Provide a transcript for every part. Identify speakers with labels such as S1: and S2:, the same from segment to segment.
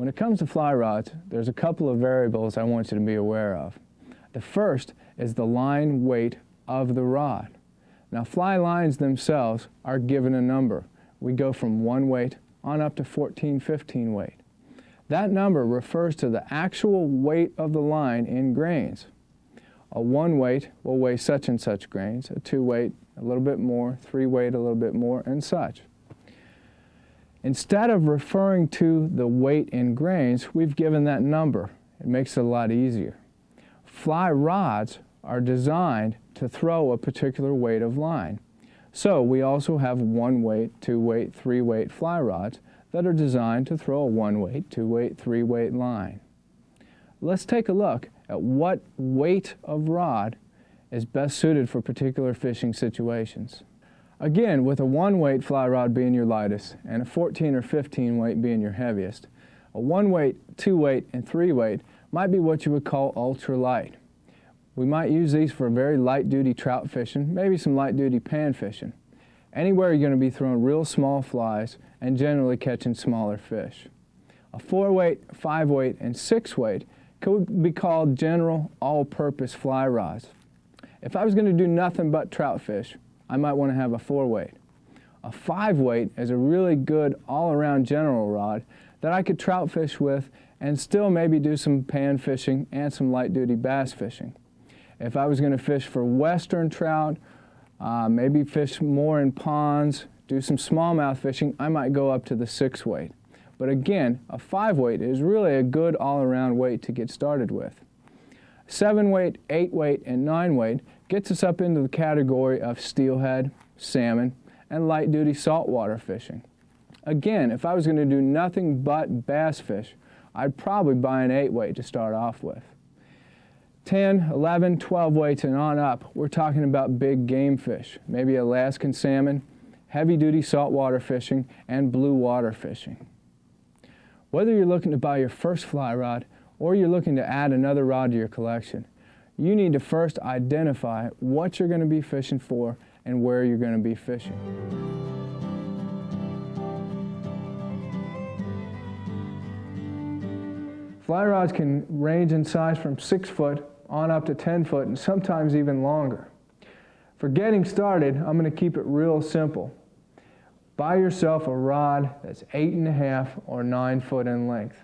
S1: When it comes to fly rods, there's a couple of variables I want you to be aware of. The first is the line weight of the rod. Now, fly lines themselves are given a number. We go from 1 weight on up to 14, 15 weight. That number refers to the actual weight of the line in grains. A 1 weight will weigh such and such grains, a 2 weight a little bit more, 3 weight a little bit more, and such. Instead of referring to the weight in grains, we've given that number. It makes it a lot easier. Fly rods are designed to throw a particular weight of line. So we also have 1 weight, 2 weight, 3 weight fly rods that are designed to throw a 1 weight, 2 weight, 3 weight line. Let's take a look at what weight of rod is best suited for particular fishing situations. Again, with a 1 weight fly rod being your lightest and a 14 or 15 weight being your heaviest, a 1 weight, 2 weight, and 3 weight might be what you would call ultra light. We might use these for very light duty trout fishing, maybe some light duty pan fishing. Anywhere you're going to be throwing real small flies and generally catching smaller fish. A 4 weight, 5 weight, and 6 weight could be called general all-purpose fly rods. If I was going to do nothing but trout fish, I might want to have a 4 weight. A 5 weight is a really good all-around general rod that I could trout fish with and still maybe do some pan fishing and some light-duty bass fishing. If I was going to fish for western trout, maybe fish more in ponds, do some smallmouth fishing, I might go up to the 6 weight. But again, a 5 weight is really a good all-around weight to get started with. 7 weight, 8 weight, and 9 weight gets us up into the category of steelhead, salmon, and light-duty saltwater fishing. Again, if I was going to do nothing but bass fish, I'd probably buy an 8 weight to start off with. 10, 11, 12 weights and on up, we're talking about big game fish, maybe Alaskan salmon, heavy-duty saltwater fishing, and blue water fishing. Whether you're looking to buy your first fly rod or you're looking to add another rod to your collection, you need to first identify what you're going to be fishing for and where you're going to be fishing. Fly rods can range in size from 6 foot on up to 10 foot and sometimes even longer. For getting started, I'm going to keep it real simple. Buy yourself a rod that's 8.5 or 9 foot in length.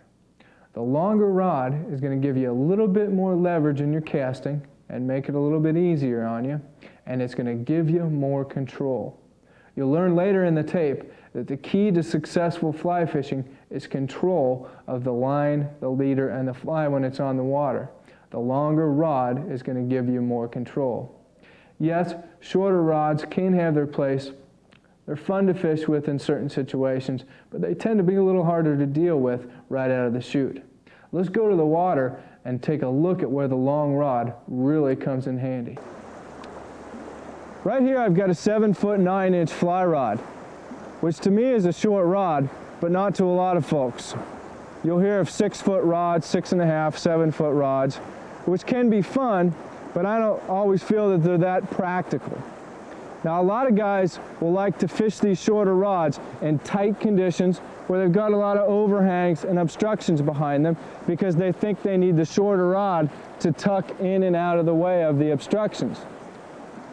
S1: The longer rod is going to give you a little bit more leverage in your casting and make it a little bit easier on you, and it's going to give you more control. You'll learn later in the tape that the key to successful fly fishing is control of the line, the leader, and the fly when it's on the water. The longer rod is going to give you more control. Yes, shorter rods can have their place. They're fun to fish with in certain situations, but they tend to be a little harder to deal with right out of the chute. Let's go to the water and take a look at where the long rod really comes in handy. Right here I've got a 7 foot 9 inch fly rod, which to me is a short rod, but not to a lot of folks. You'll hear of 6 foot rods, 6.5, 7 foot rods, which can be fun, but I don't always feel that they're that practical. Now, a lot of guys will like to fish these shorter rods in tight conditions where they've got a lot of overhangs and obstructions behind them because they think they need the shorter rod to tuck in and out of the way of the obstructions.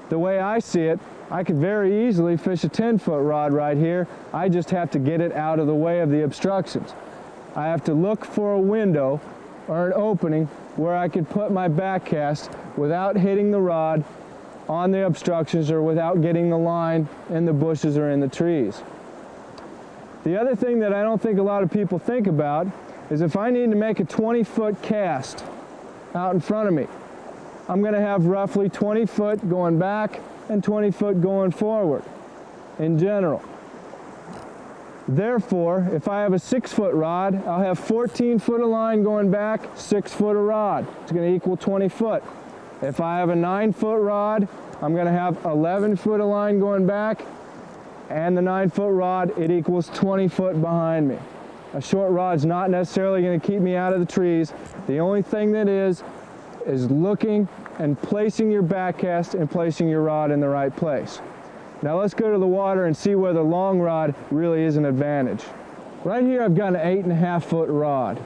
S1: The way I see it, I could very easily fish a 10 foot rod right here. I just have to get it out of the way of the obstructions. I have to look for a window or an opening where I could put my back cast without hitting the rod on the obstructions or without getting the line in the bushes or in the trees. The other thing that I don't think a lot of people think about is if I need to make a 20-foot cast out in front of me, I'm going to have roughly 20 foot going back and 20 foot going forward in general. Therefore, if I have a 6 foot rod, I'll have 14 foot of line going back, 6 foot of rod. It's going to equal 20 foot. If I have a 9 foot rod, I'm going to have 11 foot of line going back, and the 9 foot rod, it equals 20 foot behind me. A short rod's not necessarily going to keep me out of the trees. The only thing that is looking and placing your back cast and placing your rod in the right place. Now let's go to the water and see where the long rod really is an advantage. Right here I've got an 8.5 foot rod,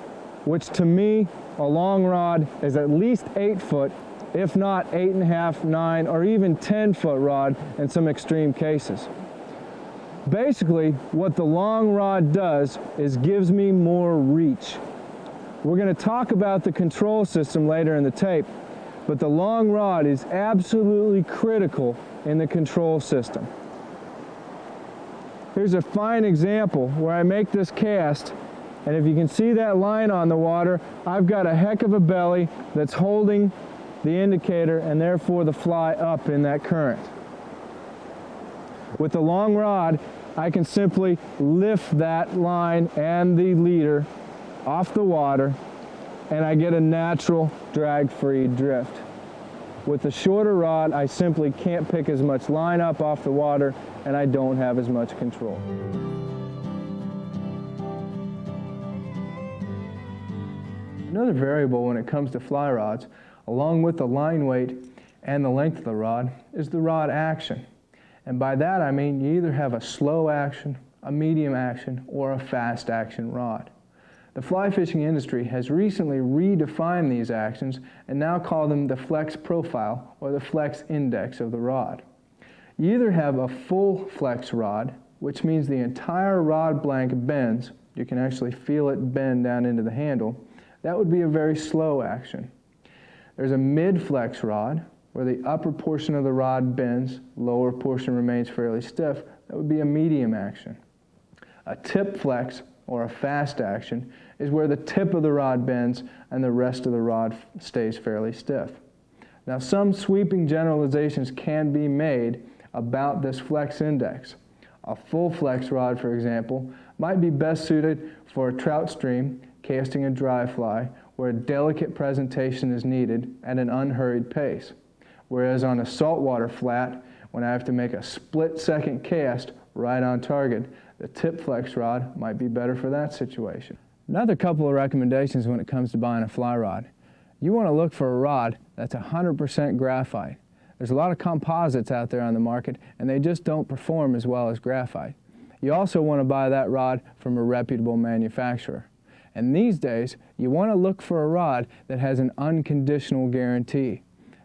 S1: which to me, a long rod is at least 8 foot, if not 8.5, 9, or even 10 foot rod in some extreme cases. Basically, what the long rod does is gives me more reach. We're going to talk about the control system later in the tape, but the long rod is absolutely critical in the control system. Here's a fine example where I make this cast, and if you can see that line on the water, I've got a heck of a belly that's holding the indicator and therefore the fly up in that current. With the long rod, I can simply lift that line and the leader off the water, and I get a natural drag-free drift. With the shorter rod, I simply can't pick as much line up off the water, and I don't have as much control. Another variable when it comes to fly rods, along with the line weight and the length of the rod, is the rod action. And by that I mean you either have a slow action, a medium action, or a fast action rod. The fly fishing industry has recently redefined these actions and now call them the flex profile or the flex index of the rod. You either have a full flex rod, which means the entire rod blank bends. You can actually feel it bend down into the handle. That would be a very slow action. There's a mid-flex rod, where the upper portion of the rod bends, lower portion remains fairly stiff. That would be a medium action. A tip flex, or a fast action, is where the tip of the rod bends and the rest of the rod stays fairly stiff. Now, some sweeping generalizations can be made about this flex index. A full flex rod, for example, might be best suited for a trout stream, casting a dry fly, where a delicate presentation is needed at an unhurried pace. Whereas on a saltwater flat, when I have to make a split-second cast right on target, the tip flex rod might be better for that situation. Another couple of recommendations when it comes to buying a fly rod. You want to look for a rod that's 100% graphite. There's a lot of composites out there on the market, and they just don't perform as well as graphite. You also want to buy that rod from a reputable manufacturer. And these days, you want to look for a rod that has an unconditional guarantee.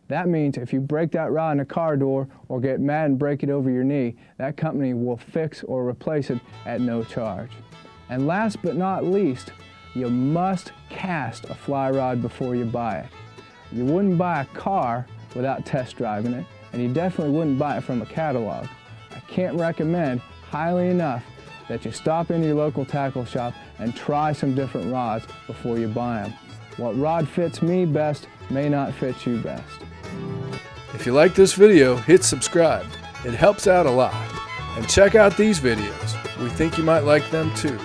S1: That means if you break that rod in a car door or get mad and break it over your knee, that company will fix or replace it at no charge. And last but not least, you must cast a fly rod before you buy it. You wouldn't buy a car without test driving it, and you definitely wouldn't buy it from a catalog. I can't recommend highly enough that you stop in your local tackle shop and try some different rods before you buy them. What rod fits me best may not fit you best.
S2: If you like this video, hit subscribe. It helps out a lot. And check out these videos. We think you might like them too.